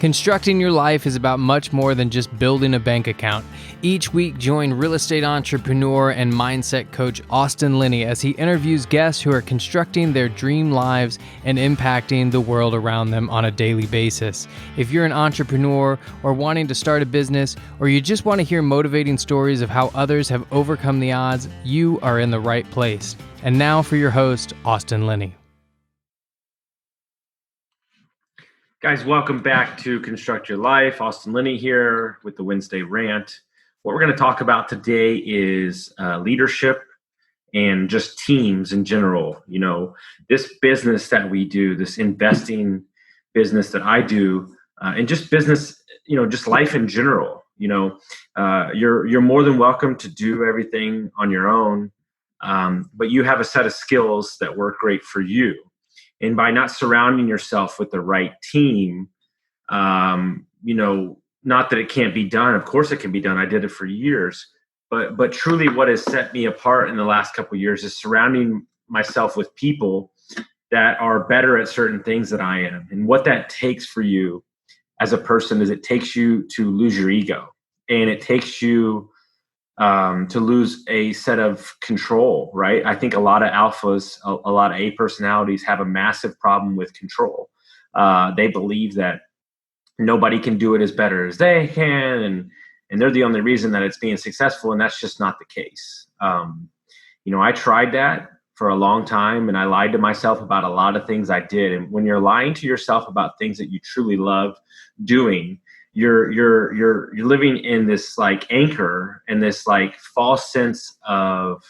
Constructing your life is about much more than just building a bank account. Each week, join real estate entrepreneur and mindset coach Austin Linney as he interviews guests who are constructing their dream lives and impacting the world around them on a daily basis. If you're an entrepreneur or wanting to start a business, or you just want to hear motivating stories of how others have overcome the odds, you are in the right place. And now for your host, Austin Linney. Guys, welcome back to Construct Your Life. Austin Linney here with the Wednesday Rant. What we're going to talk about today is leadership and just teams in general. You know, this business that we do, this investing business that I do, and just business, you know, just life in general. You know, you're more than welcome to do everything on your own, but you have a set of skills that work great for you. And by not surrounding yourself with the right team, you know, not that it can't be done. Of course it can be done. I did it for years. But truly what has set me apart in the last couple of years is surrounding myself with people that are better at certain things than I am. And what that takes for you as a person is it takes you to lose your ego. And it takes you to lose a set of control, right? I think a lot of alphas, a lot of A personalities have a massive problem with control. They believe that nobody can do it as better as they can, and they're the only reason that it's being successful, and that's just not the case. You know, I tried that for a long time, and I lied to myself about a lot of things I did. And when you're lying to yourself about things that you truly love doing, you're living in this like anchor and this like false sense of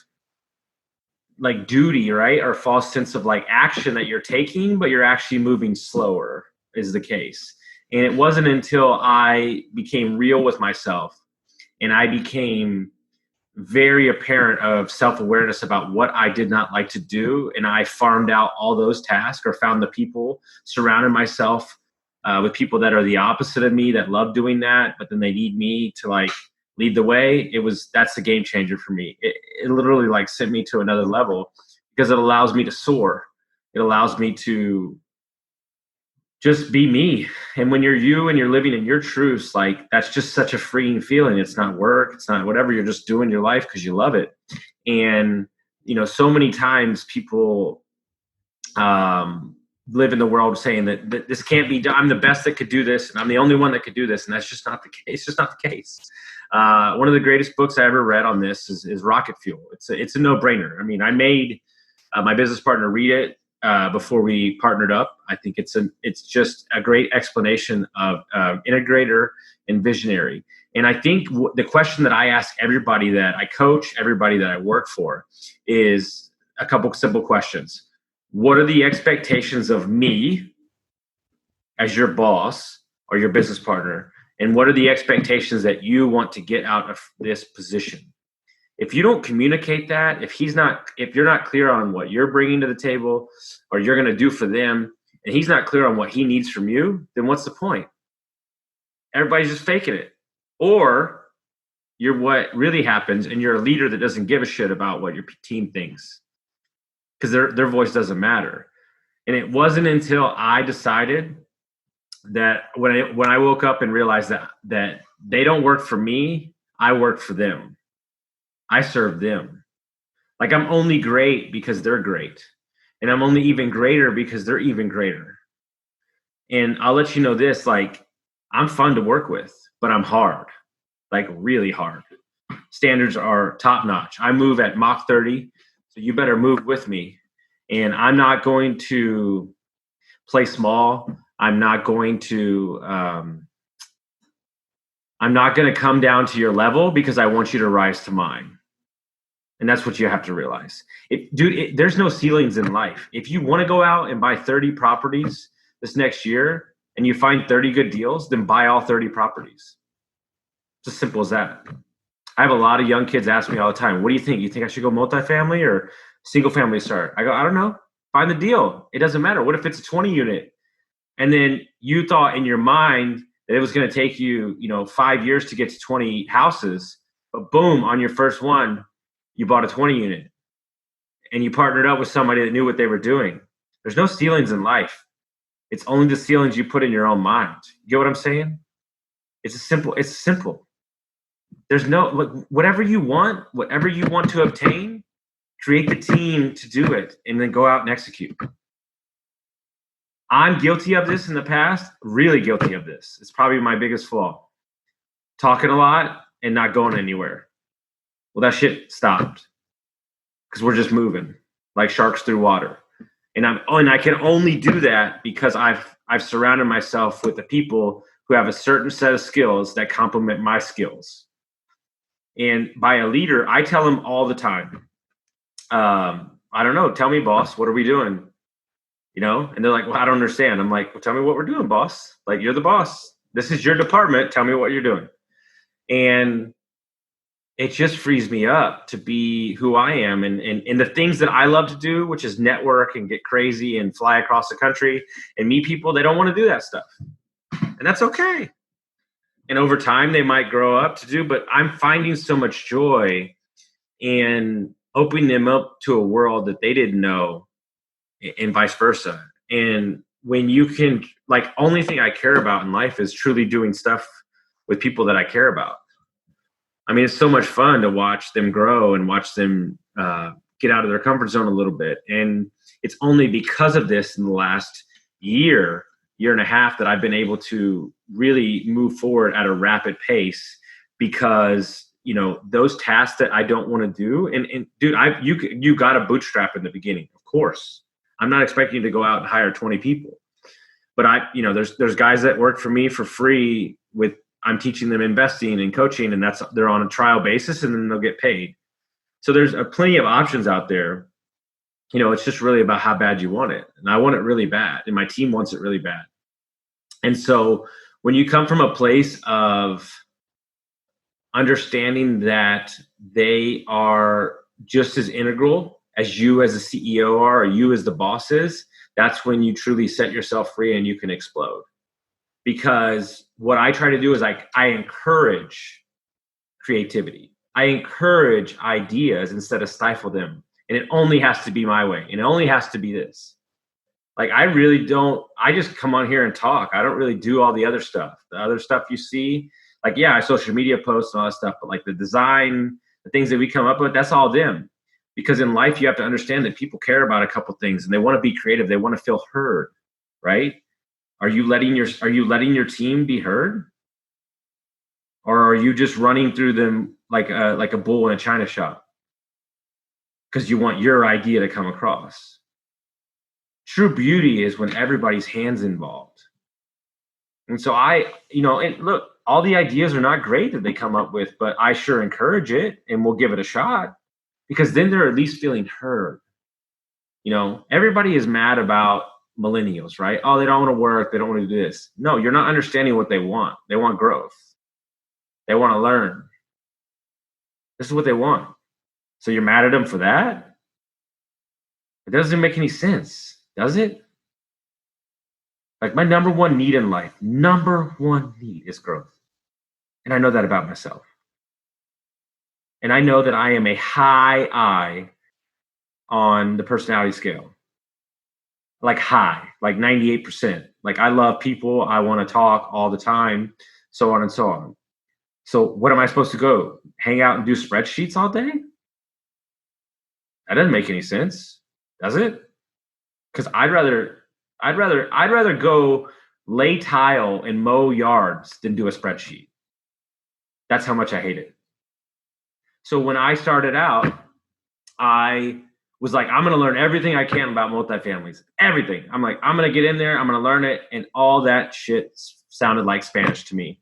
like duty, right? Or false sense of like action that you're taking, but you're actually moving slower is the case. And it wasn't until I became real with myself and I became very apparent of self-awareness about what I did not like to do, and I farmed out all those tasks or found the people, surrounded myself with people that are the opposite of me that love doing that, but then they need me to like lead the way. That's the game changer for me. It literally like sent me to another level because it allows me to soar. It allows me to just be me. And when you're you and you're living in your truths, like that's just such a freeing feeling. It's not work. It's not whatever. You're just doing your life because you love it. And, you know, so many times people, live in the world saying that this can't be done. I'm the best that could do this, and I'm the only one that could do this, and that's just not the case. It's just not the case. One of the greatest books I ever read on this is Rocket Fuel. It's a no-brainer. I mean, I made my business partner read it before we partnered up. I think it's just a great explanation of integrator and visionary. And I think the question that I ask everybody that I coach, everybody that I work for, is a couple simple questions. What are the expectations of me as your boss or your business partner? And what are the expectations that you want to get out of this position? If you don't communicate that, if you're not clear on what you're bringing to the table or you're going to do for them, and he's not clear on what he needs from you, then what's the point? Everybody's just faking it. Or you're what really happens, and you're a leader that doesn't give a shit about what your team thinks, because their voice doesn't matter. And it wasn't until I decided that when I woke up and realized that they don't work for me, I work for them. I serve them. Like I'm only great because they're great. And I'm only even greater because they're even greater. And I'll let you know this, like I'm fun to work with, but I'm hard, like really hard. Standards are top notch. I move at Mach 30. So you better move with me. And I'm not going to play small. I'm not going to come down to your level because I want you to rise to mine. And that's what you have to realize. There's no ceilings in life. If you want to go out and buy 30 properties this next year and you find 30 good deals, then buy all 30 properties. It's as simple as that. I have a lot of young kids ask me all the time, what do you think? You think I should go multifamily or single family start? I go, I don't know. Find the deal. It doesn't matter. What if it's a 20 unit? And then you thought in your mind that it was going to take you, 5 years to get to 20 houses, but boom, on your first one, you bought a 20 unit and you partnered up with somebody that knew what they were doing. There's no ceilings in life. It's only the ceilings you put in your own mind. You get what I'm saying? It's simple. There's no, look, whatever you want to obtain, create the team to do it and then go out and execute. I'm guilty of this in the past, really guilty of this. It's probably my biggest flaw. Talking a lot and not going anywhere. Well, that shit stopped because we're just moving like sharks through water. And I can only do that because I've surrounded myself with the people who have a certain set of skills that complement my skills. And by a leader, I tell them all the time, I don't know, tell me, boss, what are we doing? You know, and they're like, well, I don't understand. I'm like, well, tell me what we're doing, boss. Like, you're the boss. This is your department. Tell me what you're doing. And it just frees me up to be who I am and the things that I love to do, which is network and get crazy and fly across the country and meet people. They don't want to do that stuff. And that's okay. And over time, they might grow up to do, but I'm finding so much joy in opening them up to a world that they didn't know and vice versa. And when you can, like, only thing I care about in life is truly doing stuff with people that I care about. I mean, it's so much fun to watch them grow and watch them get out of their comfort zone a little bit. And it's only because of this in the last year and a half that I've been able to really move forward at a rapid pace because, you know, those tasks that I don't want to do. And dude, you got a bootstrap in the beginning, of course. I'm not expecting you to go out and hire 20 people, but there's guys that work for me for free I'm teaching them investing and coaching, and they're on a trial basis, and then they'll get paid. So there's plenty of options out there. You know, it's just really about how bad you want it. And I want it really bad, and my team wants it really bad. And so when you come from a place of understanding that they are just as integral as you as a CEO are, or you as the boss is, that's when you truly set yourself free and you can explode. Because what I try to do is I encourage creativity. I encourage ideas instead of stifle them. And it only has to be my way. And it only has to be this. Like, I just come on here and talk. I don't really do all the other stuff. The other stuff you see, like, yeah, I social media posts and all that stuff, but like the design, the things that we come up with, that's all them. Because in life, you have to understand that people care about a couple things and they want to be creative. They want to feel heard, right? Are you letting your team be heard? Or are you just running through them like a bull in a china shop? Because you want your idea to come across. True beauty is when everybody's hands involved. And so and look, all the ideas are not great that they come up with, but I sure encourage it and we'll give it a shot because then they're at least feeling heard. You know, everybody is mad about millennials, right? Oh, they don't want to work. They don't want to do this. No, you're not understanding what they want. They want growth. They want to learn. This is what they want. So you're mad at them for that? It doesn't make any sense, does it? Like, my number one need in life, is growth. And I know that about myself. And I know that I am a high I on the personality scale. Like high, like 98%. Like, I love people. I want to talk all the time, so on and so on. So what am I supposed to go hang out and do spreadsheets all day? That doesn't make any sense, does it? Because I'd rather go lay tile and mow yards than do a spreadsheet. That's how much I hate it. So when I started out, I was like, I'm going to learn everything I can about multifamilies, everything. I'm like, I'm going to get in there. I'm going to learn it. And all that shit sounded like Spanish to me.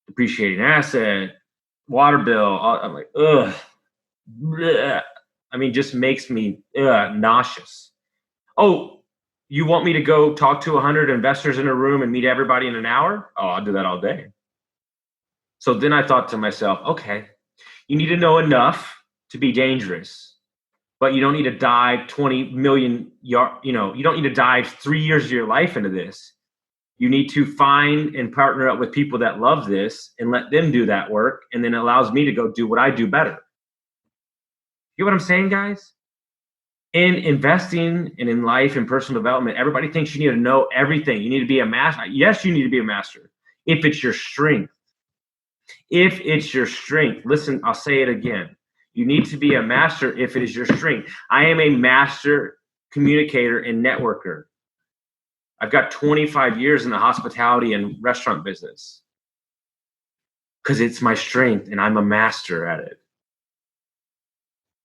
Depreciating asset, water bill. I'm like, ugh. Bleh. I mean, just makes me nauseous. Oh, you want me to go talk to 100 investors in a room and meet everybody in an hour? Oh, I'll do that all day. So then I thought to myself, okay, you need to know enough to be dangerous, but you don't need to dive 20 million yards, you don't need to dive 3 years of your life into this. You need to find and partner up with people that love this and let them do that work. And then it allows me to go do what I do better. You know what I'm saying, guys? in investing and in life and personal development, everybody thinks you need to know everything. You need to be a master. Yes, you need to be a master if it's your strength. If it's your strength, listen, I'll say it again. You need to be a master if it is your strength. I am a master communicator and networker. I've got 25 years in the hospitality and restaurant business because it's my strength and I'm a master at it.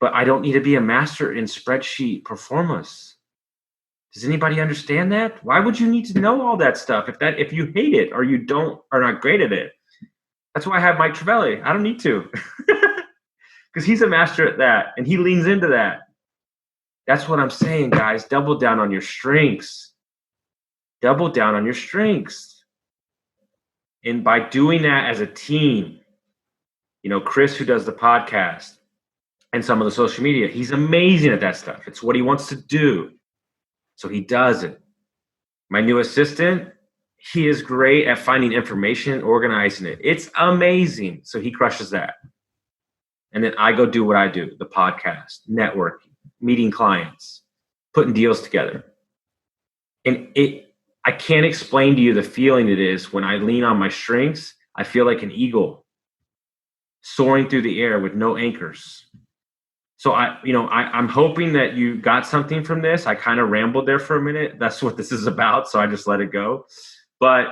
But I don't need to be a master in spreadsheet performance. Does anybody understand that? Why would you need to know all that stuff if you hate it or you are not great at it? That's why I have Mike Trevelli. I don't need to. Because he's a master at that and he leans into that. That's what I'm saying, guys. Double down on your strengths. Double down on your strengths. And by doing that as a team, Chris, who does the podcast and some of the social media, he's amazing at that stuff. It's what he wants to do. So he does it. My new assistant, he is great at finding information, organizing it. It's amazing. So he crushes that. And then I go do what I do, the podcast, networking, meeting clients, putting deals together. And I can't explain to you the feeling it is when I lean on my strengths. I feel like an eagle soaring through the air with no anchors. So I'm hoping that you got something from this. I kind of rambled there for a minute. That's what this is about. So I just let it go. But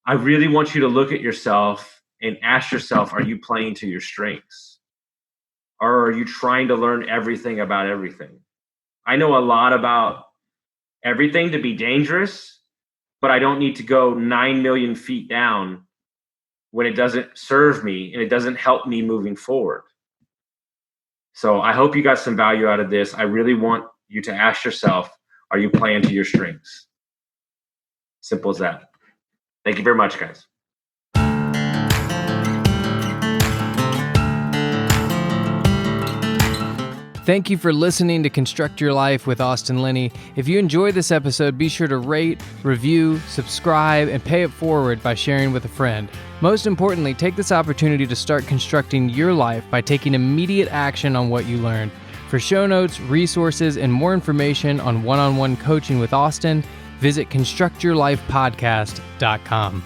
I really want you to look at yourself and ask yourself, are you playing to your strengths? Or are you trying to learn everything about everything? I know a lot about everything to be dangerous, but I don't need to go 9 million feet down when it doesn't serve me and it doesn't help me moving forward. So I hope you got some value out of this. I really want you to ask yourself, are you playing to your strengths? Simple as that. Thank you very much, guys. Thank you for listening to Construct Your Life with Austin Linney. If you enjoyed this episode, be sure to rate, review, subscribe, and pay it forward by sharing with a friend. Most importantly, take this opportunity to start constructing your life by taking immediate action on what you learned. For show notes, resources, and more information on one-on-one coaching with Austin, visit constructyourlifepodcast.com.